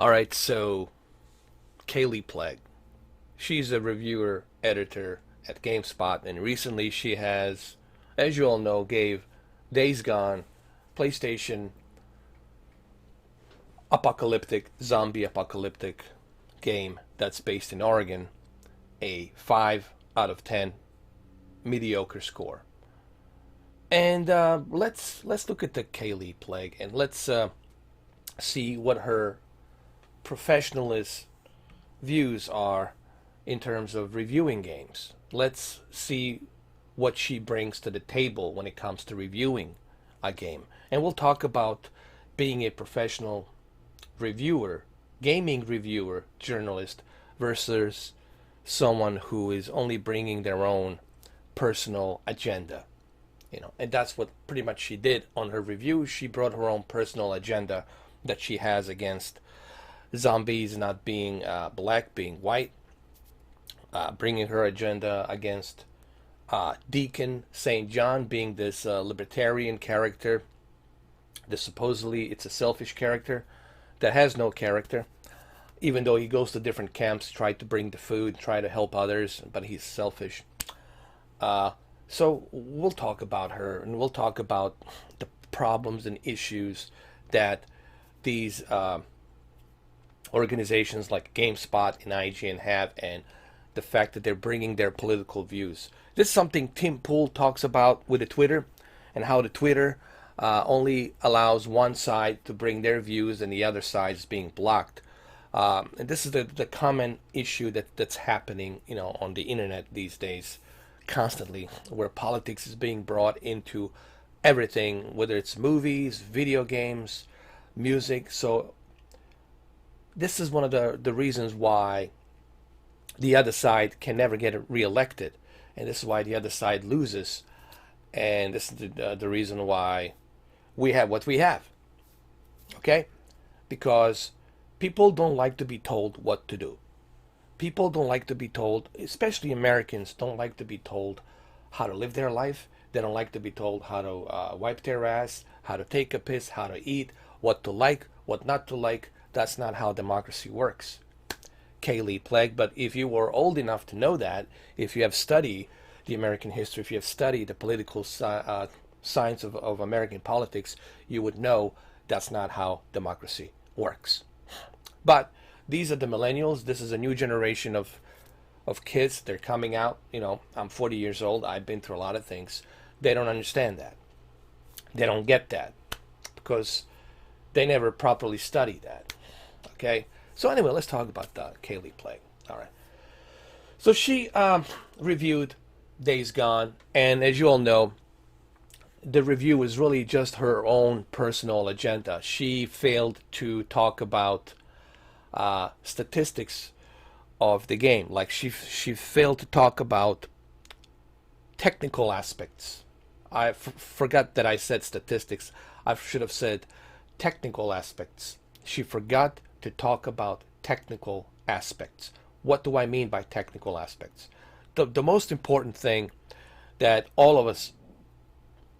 All right, so Kallie Plagge, she's a reviewer editor at GameSpot, and recently she has, as you all know, gave Days Gone, PlayStation apocalyptic, zombie apocalyptic game that's based in Oregon, a 5 out of 10 mediocre score. And let's look at the Kallie Plagge and let's see what her professionalist views are in terms of reviewing games. Let's see what she brings to the table when it comes to reviewing a game. And we'll talk about being a professional reviewer, gaming reviewer, journalist versus someone who is only bringing their own personal agenda. And that's what pretty much she did on her review. She brought her own personal agenda that she has against zombies not being black, being white, bringing her agenda against Deacon St. John being this libertarian character. This supposedly it's a selfish character that has no character, even though he goes to different camps, try to bring the food, try to help others, but he's selfish. So we'll talk about her, and we'll talk about the problems and issues that these organizations like GameSpot and IGN have, and the fact that they're bringing their political views. This is something Tim Pool talks about with the Twitter, and how the Twitter only allows one side to bring their views and the other side is being blocked. And this is the common issue that's happening, on the internet these days, constantly, where politics is being brought into everything, whether it's movies, video games, music. So this is one of the reasons why the other side can never get reelected, and this is why the other side loses, and this is the reason why we have what we have. Okay, because people don't like to be told what to do. People don't like to be told, especially Americans, don't like to be told how to live their life. They don't like to be told how to wipe their ass, how to take a piss, how to eat, what to like, what not to like. That's not how democracy works, Kallie Plagge. But if you were old enough to know that, if you have studied the American history, if you have studied the political science of American politics, you would know that's not how democracy works. But these are the millennials. This is a new generation of kids. They're coming out. I'm 40 years old. I've been through a lot of things. They don't understand that. They don't get that because they never properly studied that. Okay? So anyway, let's talk about Kallie Plagge. All right. So she reviewed Days Gone, and as you all know, the review was really just her own personal agenda. She failed to talk about statistics of the game. Like she failed to talk about technical aspects. I forgot that I said statistics. I should have said technical aspects. She forgot to talk about technical aspects. What do I mean by technical aspects? The most important thing that all of us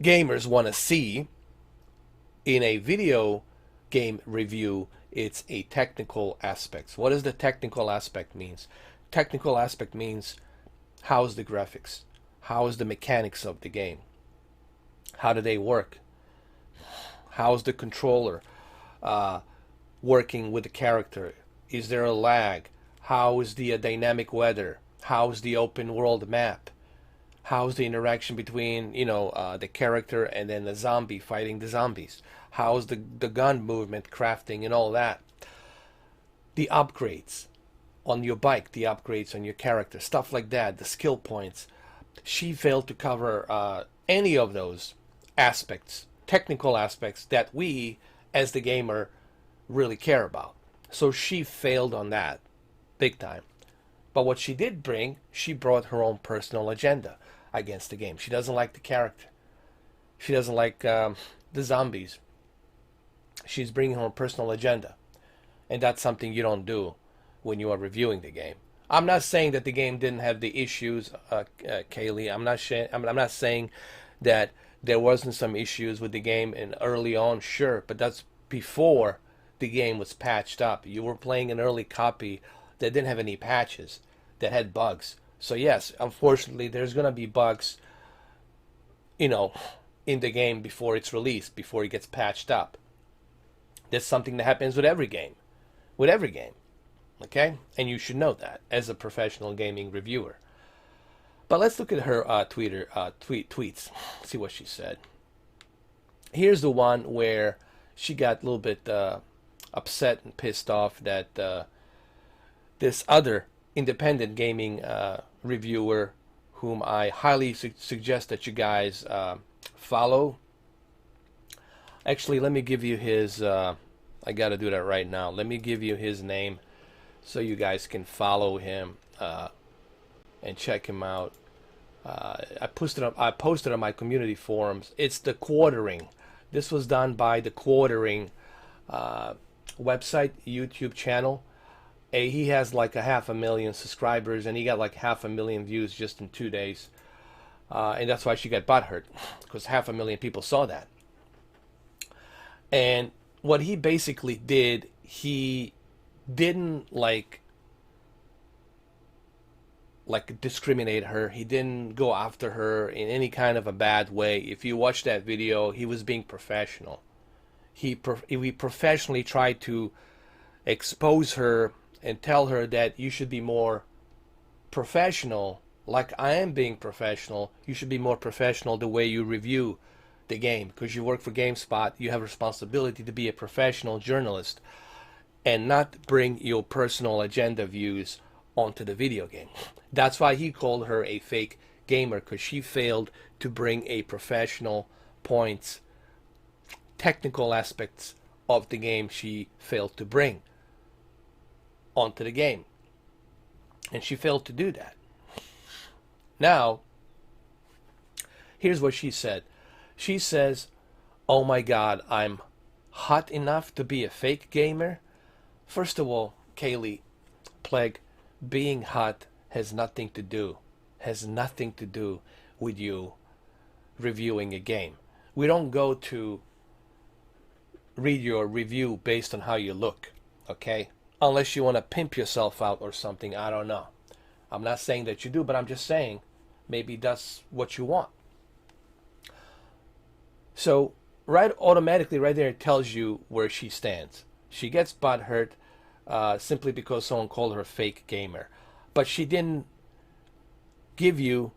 gamers want to see in a video game review, it's a technical aspects. What does the technical aspect means? Technical aspect means how's the graphics? How is the mechanics of the game? How do they work? How's the controller working with the character? Is there a lag? How is the dynamic weather? How is the open world map? How's the interaction between the character and then the zombie fighting the zombies? How's the gun movement, crafting, and all that? The upgrades on your bike, the upgrades on your character, stuff like that, the skill points. She failed to cover any of those aspects, technical aspects that we as the gamer really care about. So she failed on that big time. But what she did bring, she brought her own personal agenda against the game. She doesn't like the character. She doesn't like the zombies. She's bringing her own personal agenda. And that's something you don't do when you are reviewing the game. I'm not saying that the game didn't have the issues, Kallie. I'm not saying that there wasn't some issues with the game and early on, sure. But that's before the game was patched up. You were playing an early copy that didn't have any patches, that had bugs. So yes, unfortunately, there's gonna be bugs, you know, in the game before it's released, before it gets patched up. That's something that happens with every game, okay? And you should know that as a professional gaming reviewer. But let's look at her tweets, see what she said. Here's the one where she got a little bit upset and pissed off that this other independent gaming reviewer, whom I highly suggest that you guys follow. Actually, let me give you his, I gotta do that right now. Let me give you his name so you guys can follow him and check him out. I posted on my community forums. It's the Quartering. This was done by the Quartering website, YouTube channel. He has like 500,000 subscribers, and he got like 500,000 views just in 2 days. And that's why she got butthurt, because 500,000 people saw that. And what he basically did, he didn't like discriminate her. He didn't go after her in any kind of a bad way. If you watch that video, he was being professional. He professionally tried to expose her and tell her that you should be more professional, like I am being professional. You should be more professional the way you review the game, because you work for GameSpot. You have a responsibility to be a professional journalist and not bring your personal agenda views onto the video game. That's why he called her a fake gamer, because she failed to bring a professional points, technical aspects of the game she failed to bring onto the game. And she failed to do that. Now, here's what she said. She says, "Oh my God, I'm hot enough to be a fake gamer." First of all, Kallie Plagge, being hot has nothing to do with you reviewing a game. We don't go to read your review based on how you look, okay? Unless you want to pimp yourself out or something, I don't know. I'm not saying that you do, but I'm just saying maybe that's what you want. So automatically right there, it tells you where she stands. She gets butthurt simply because someone called her a fake gamer. But she didn't give you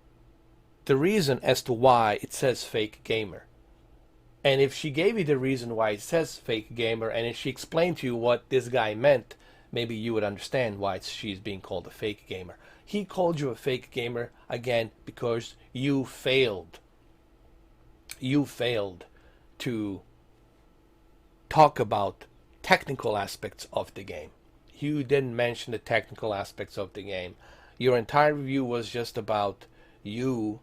the reason as to why it says fake gamer. And if she gave you the reason why it says fake gamer, and if she explained to you what this guy meant, maybe you would understand why she's being called a fake gamer. He called you a fake gamer, again, because you failed. You failed to talk about technical aspects of the game. You didn't mention the technical aspects of the game. Your entire review was just about you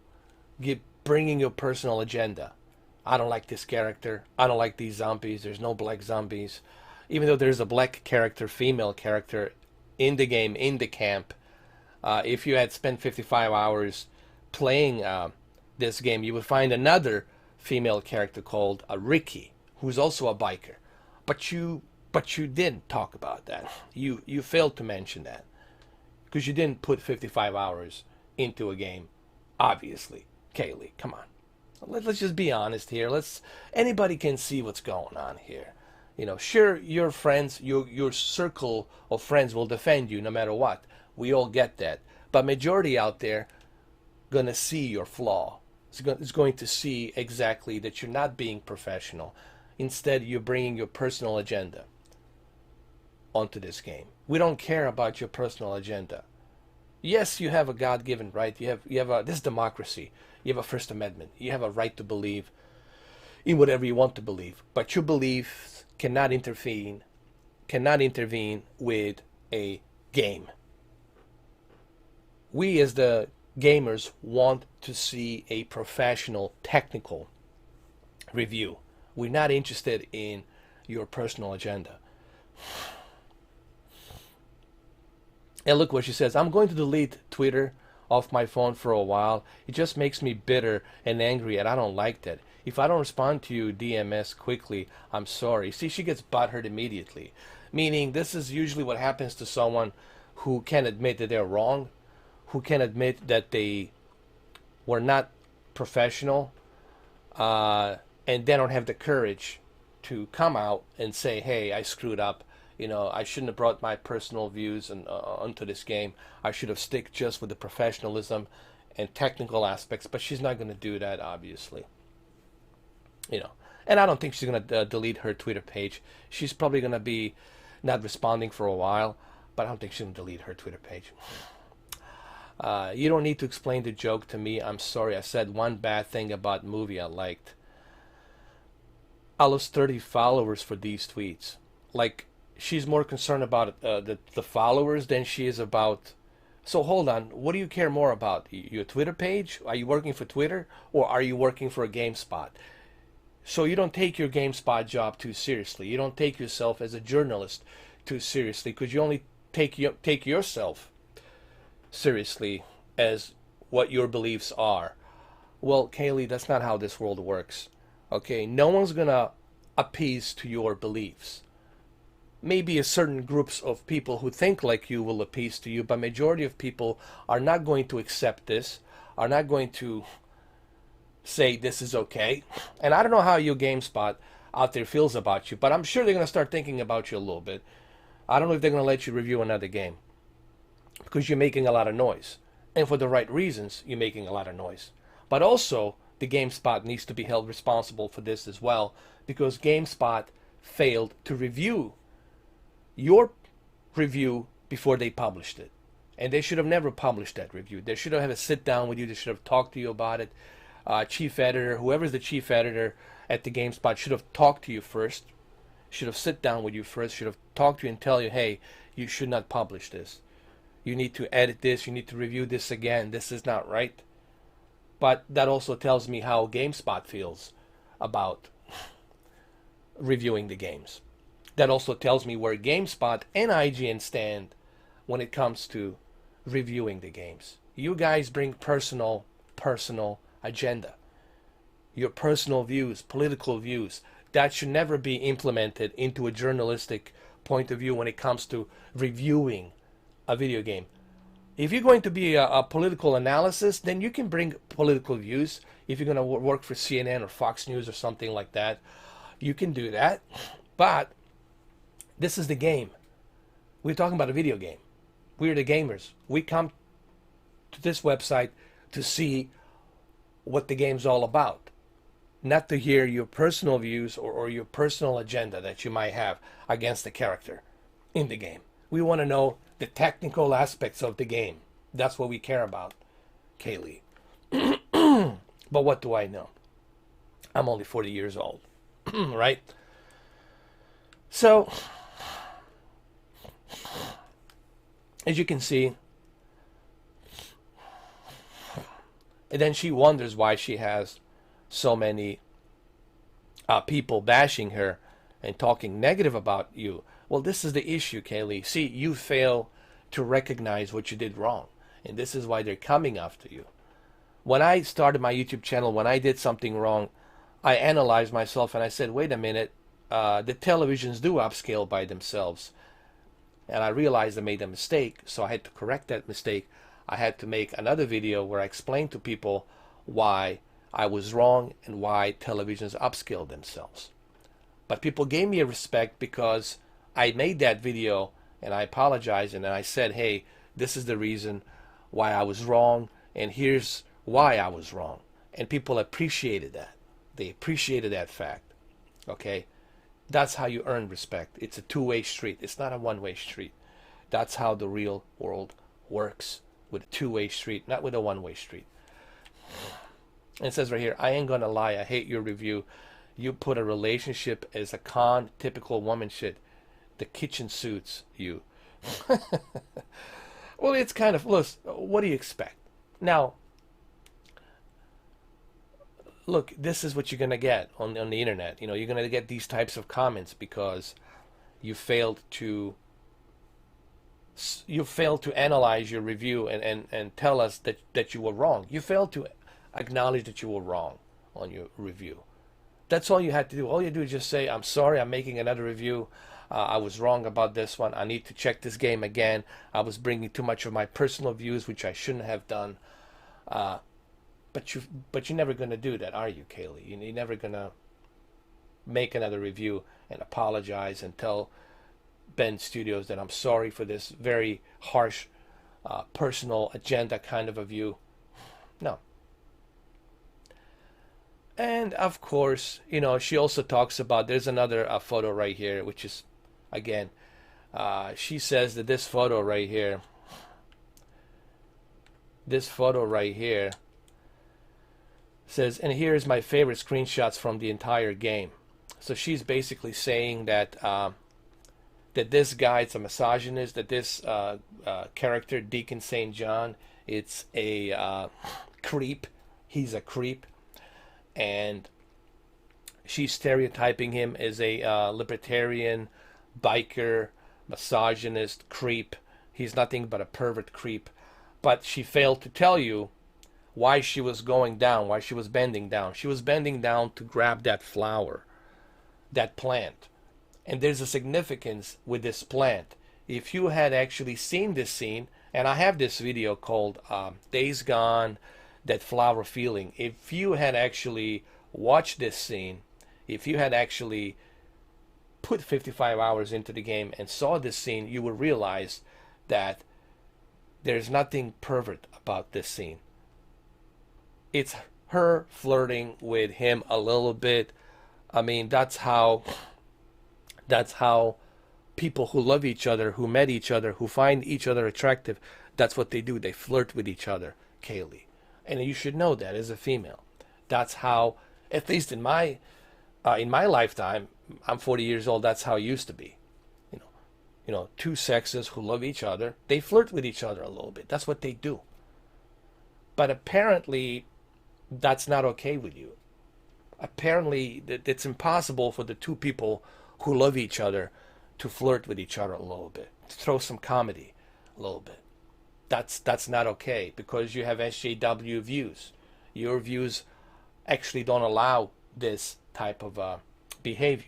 bringing your personal agenda. I don't like this character. I don't like these zombies. There's no black zombies. Even though there's a black character, female character in the game, in the camp, if you had spent 55 hours playing this game, you would find another female character called Ricky, who's also a biker. But you didn't talk about that. You failed to mention that because you didn't put 55 hours into a game. Obviously, Kallie, come on. Let's just be honest here. Anybody can see what's going on here. You know, sure, your friends, your circle of friends will defend you no matter what. We all get that. But majority out there gonna see your flaw. It's going to see exactly that you're not being professional. Instead, you're bringing your personal agenda onto this game. We don't care about your personal agenda. Yes, you have a God-given right. This is democracy. You have a First Amendment. You have a right to believe in whatever you want to believe. But your beliefs cannot intervene with a game. We as the gamers want to see a professional technical review. We're not interested in your personal agenda. And look what she says. "I'm going to delete Twitter off my phone for a while. It just makes me bitter and angry, and I don't like that. If I don't respond to you DMS quickly, I'm sorry. See, she gets butthurt immediately. Meaning, this is usually what happens to someone who can admit that they're wrong, who can admit that they were not professional, and they don't have the courage to come out and say, hey, I screwed up. You know, I shouldn't have brought my personal views onto this game. I should have stick just with the professionalism and technical aspects. But she's not going to do that, obviously. You know, and I don't think she's going to delete her Twitter page. She's probably going to be not responding for a while, but I don't think she's going to delete her Twitter page. You don't need to explain the joke to me. I'm sorry. I said one bad thing about movie I liked. I lost 30 followers for these tweets. Like, she's more concerned about the followers than she is about. So hold on. What do you care more about? Your Twitter page? Are you working for Twitter? Or are you working for a GameSpot? So you don't take your GameSpot job too seriously. You don't take yourself as a journalist too seriously, because you only take yourself seriously as what your beliefs are. Well, Kallie, that's not how this world works. Okay, no one's gonna appease to your beliefs. Maybe a certain groups of people who think like you will appease to you, but majority of people are not going to accept this, are not going to say this is okay. And I don't know how your GameSpot out there feels about you, but I'm sure they're going to start thinking about you a little bit. I don't know if they're going to let you review another game, because you're making a lot of noise. And for the right reasons, you're making a lot of noise. But also, the GameSpot needs to be held responsible for this as well, because GameSpot failed to review your review before they published it. And they should have never published that review. They should have had a sit down with you. They should have talked to you about it. Chief editor, whoever's the chief editor at the GameSpot, should have talked to you first. Should have sit down with you first. Should have talked to you and tell you, hey, you should not publish this. You need to edit this. You need to review this again. This is not right. But that also tells me how GameSpot feels about reviewing the games. That also tells me where GameSpot and IGN stand when it comes to reviewing the games. You guys bring personal agenda. Your personal views, political views, that should never be implemented into a journalistic point of view when it comes to reviewing a video game. If you're going to be a political analysis, then you can bring political views. If you're going to work for CNN or Fox News or something like that, you can do that. But this is the game. We're talking about a video game. We're the gamers. We come to this website to see what the game's all about, not to hear your personal views or your personal agenda that you might have against the character in the game. We want to know the technical aspects of the game. That's what we care about, Kallie. But what do I know? I'm only 40 years old, right? So, as you can see, and then she wonders why she has so many people bashing her and talking negative about you. Well, this is the issue, Kallie. See, you fail to recognize what you did wrong. And this is why they're coming after you. When I started my YouTube channel, when I did something wrong, I analyzed myself and I said, wait a minute, the televisions do upscale by themselves. And I realized I made a mistake, so I had to correct that mistake. I had to make another video where I explained to people why I was wrong and why televisions upscale themselves. But people gave me a respect because I made that video and I apologized and then I said, hey, this is the reason why I was wrong and here's why I was wrong. And people appreciated that. They appreciated that fact. Okay? That's how you earn respect. It's a two-way street. It's not a one-way street. That's how the real world works, with a two-way street, not with a one-way street. And it says right here, I ain't gonna lie, I hate your review. You put a relationship as a con, typical woman shit. The kitchen suits you. Well, it's kind of, look, what do you expect? Now, look, this is what you're going to get on the internet. You know, you're going to get these types of comments because you failed to analyze your review and tell us that you were wrong. You failed to acknowledge that you were wrong on your review. That's all you had to do. All you do is just say, I'm sorry, I'm making another review. I was wrong about this one. I need to check this game again. I was bringing too much of my personal views, which I shouldn't have done. But you're never going to do that, are you, Kallie? You're never going to make another review and apologize and tell Ben Studios that I'm sorry for this very harsh personal agenda kind of a view. No. And of course, she also talks about, there's another photo right here, which is, again, she says that this photo right here says, and here's my favorite screenshots from the entire game. So she's basically saying that that this guy is a misogynist, that this character, Deacon St. John, it's a creep. He's a creep. And she's stereotyping him as a libertarian, biker, misogynist, creep. He's nothing but a pervert creep. But she failed to tell you why she was going down, why she was bending down. She was bending down to grab that flower, that plant. And there's a significance with this plant. If you had actually seen this scene, and I have this video called Days Gone, That Flower Feeling. If you had actually watched this scene, if you had actually put 55 hours into the game and saw this scene, you would realize that there's nothing pervert about this scene. It's her flirting with him a little bit. I mean, that's how people who love each other, who met each other, who find each other attractive, that's what they do. They flirt with each other, Kallie. And you should know that as a female. That's how, at least in my lifetime, I'm 40 years old, that's how it used to be. Two sexes who love each other, they flirt with each other a little bit. That's what they do. But apparently, that's not okay with you. Apparently, it's impossible for the two people who love each other to flirt with each other a little bit, to throw some comedy a little bit. That's not okay, because you have SJW views. Your views actually don't allow this type of behavior.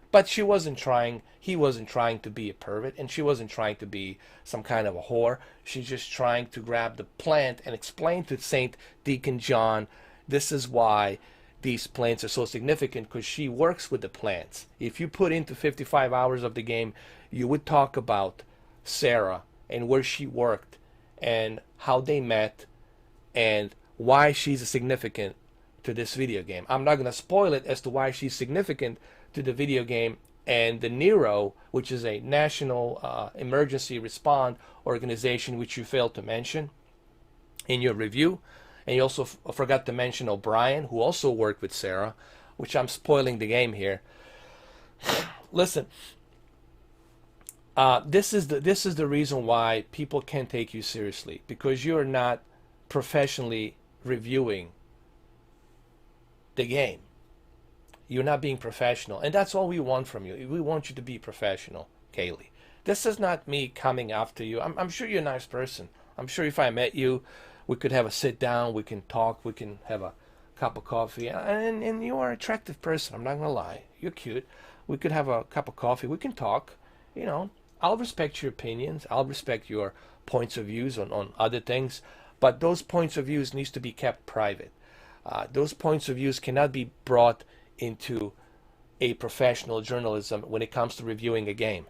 But he wasn't trying to be a pervert, and she wasn't trying to be some kind of a whore. She's just trying to grab the plant and explain to Saint Deacon John, this is why these plants are so significant, because she works with the plants. If you put into 55 hours of the game, you would talk about Sarah and where she worked and how they met and why she's significant to this video game. I'm not going to spoil it as to why she's significant to the video game. And the NERO, which is a national emergency response organization, which you failed to mention in your review. And you also forgot to mention O'Brien, who also worked with Sarah, which I'm spoiling the game here. Listen, this is the reason why people can't take you seriously, because you're not professionally reviewing the game. You're not being professional, and that's all we want from you. We want you to be professional, Kallie. This is not me coming after you. I'm sure you're a nice person. I'm sure if I met you, we could have a sit down, we can talk, we can have a cup of coffee, and you are an attractive person. I'm not gonna lie. You're cute. We could have a cup of coffee. We can talk. I'll respect your opinions. I'll respect your points of views on other things, but those points of views needs to be kept private. Those points of views cannot be brought into a professional journalism when it comes to reviewing a game.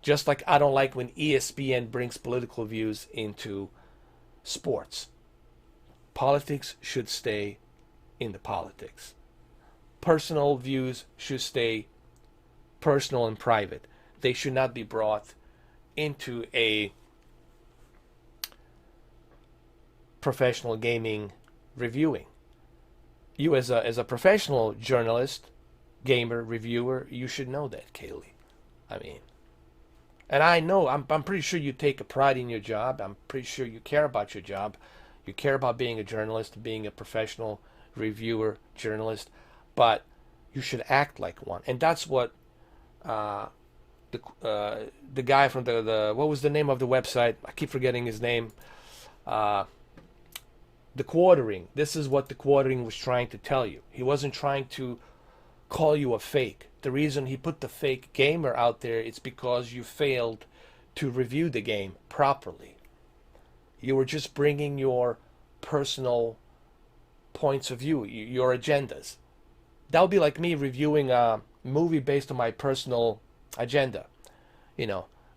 Just like I don't like when ESPN brings political views into sports. Politics should stay in the politics. Personal views should stay personal and private. They should not be brought into a professional gaming reviewing. You as a professional journalist, gamer, reviewer, you should know that, Kallie. I mean, and I know, I'm pretty sure you take a pride in your job. I'm pretty sure you care about your job. You care about being a journalist, being a professional reviewer, journalist, but you should act like one. And that's what the guy from the what was the name of the website? I keep forgetting his name. The Quartering. This is what the Quartering was trying to tell you. He wasn't trying to call you a fake. The reason he put the fake gamer out there is because you failed to review the game properly. You were just bringing your personal points of view, your agendas. That would be like me reviewing a movie based on my personal agenda,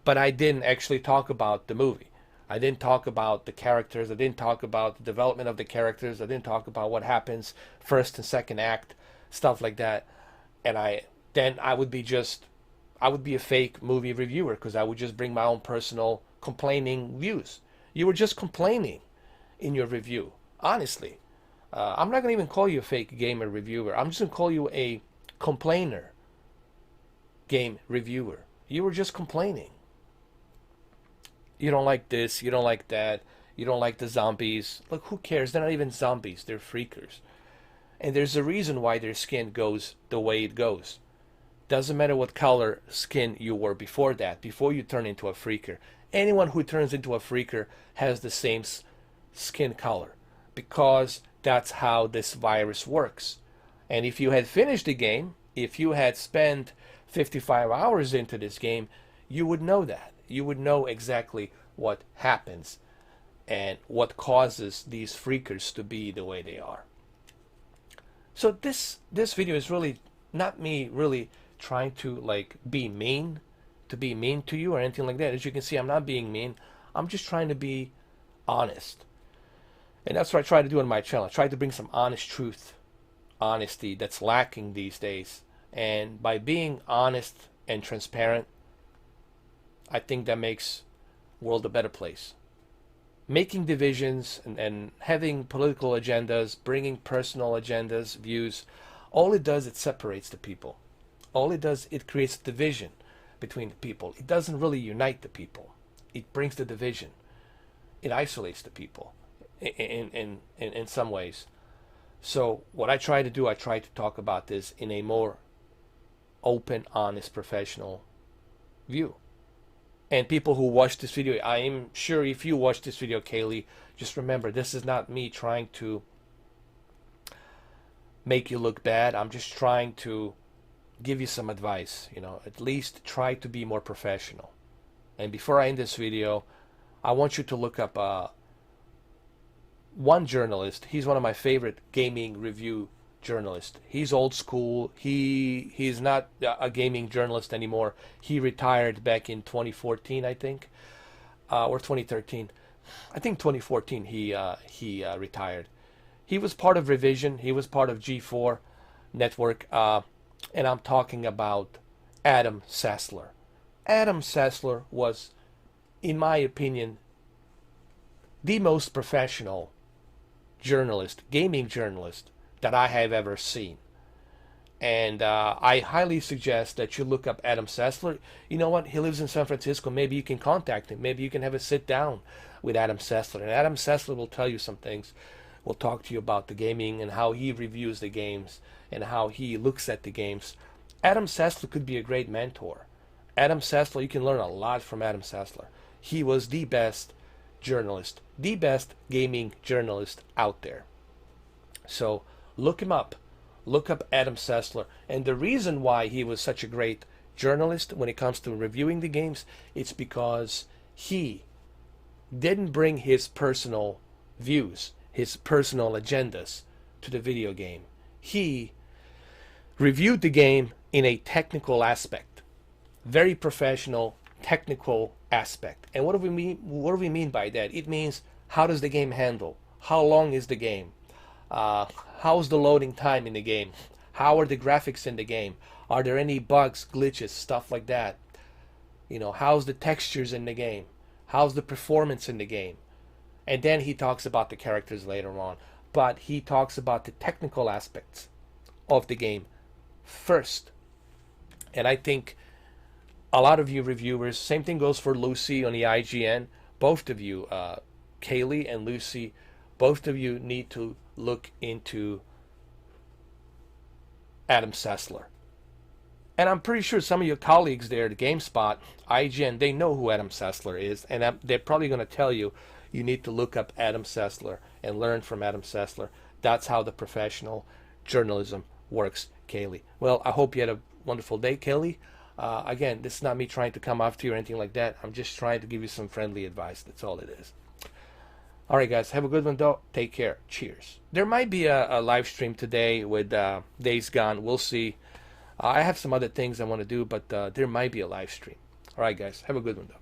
but I didn't actually talk about the movie. I didn't talk about the characters. I didn't talk about the development of the characters. I didn't talk about what happens first and second act, stuff like that. And I would be a fake movie reviewer, because I would just bring my own personal complaining views. You were just complaining in your review, honestly. I'm not going to even call you a fake gamer reviewer. I'm just going to call you a complainer game reviewer. You were just complaining. You don't like this, you don't like that, you don't like the zombies. Look, who cares? They're not even zombies, they're freakers. And there's a reason why their skin goes the way it goes. Doesn't matter what color skin you were before that, before you turn into a freaker. Anyone who turns into a freaker has the same skin color, because that's how this virus works. And if you had finished the game, if you had spent 55 hours into this game, you would know that. You would know exactly what happens and what causes these freakers to be the way they are. So this video is really not me really trying to be mean to you or anything like that. As you can see, I'm not being mean. I'm just trying to be honest. And that's what I try to do on my channel. I try to bring some honest truth, honesty that's lacking these days. And by being honest and transparent, I think that makes the world a better place. Making divisions and having political agendas, bringing personal agendas, views, all it does, it separates the people. All it does, it creates division between the people. It doesn't really unite the people. It brings the division. It isolates the people in some ways. So what I try to do, I try to talk about this in a more open, honest, professional view. And people who watch this video, I am sure if you watch this video, Kallie, just remember, this is not me trying to make you look bad. I'm just trying to give you some advice, at least try to be more professional. And before I end this video, I want you to look up one journalist. He's one of my favorite gaming review journalists. He's old school. He's not a gaming journalist anymore. He retired back in 2014, I think, or 2013. I think 2014 he retired. He was part of Revision. He was part of G4 Network, and I'm talking about Adam Sessler. Adam Sessler was, in my opinion, the most professional journalist, gaming journalist, that I have ever seen. And I highly suggest that you look up Adam Sessler. You know what? He lives in San Francisco. Maybe you can contact him. Maybe you can have a sit down with Adam Sessler. And Adam Sessler will tell you some things. We'll talk to you about the gaming and how he reviews the games and how he looks at the games. Adam Sessler could be a great mentor. Adam Sessler, you can learn a lot from Adam Sessler. He was the best journalist, the best gaming journalist out there. So look him up. Look up Adam Sessler. And the reason why he was such a great journalist when it comes to reviewing the games, it's because he didn't bring his personal views, his personal agendas to the video game. He reviewed the game in a technical aspect, very professional, technical aspect. And what do we mean? What do we mean by that? It means, how does the game handle? How long is the game? How's the loading time in the game? How are the graphics in the game? Are there any bugs, glitches, stuff like that? How's the textures in the game? How's the performance in the game? And then he talks about the characters later on. But he talks about the technical aspects of the game first. And I think a lot of you reviewers, same thing goes for Lucy on the IGN. Both of you, Kallie and Lucy, both of you need to look into Adam Sessler. And I'm pretty sure some of your colleagues there at GameSpot, IGN, they know who Adam Sessler is. And they're probably going to tell you, you need to look up Adam Sessler and learn from Adam Sessler. That's how the professional journalism works. Kallie. Well, I hope you had a wonderful day, Kallie. Again, this is not me trying to come after you or anything like that. I'm just trying to give you some friendly advice. That's all it is. All right, guys, have a good one, though. Take care. Cheers. There might be a live stream today with Days Gone. We'll see. I have some other things I want to do, but there might be a live stream. All right, guys, have a good one, though.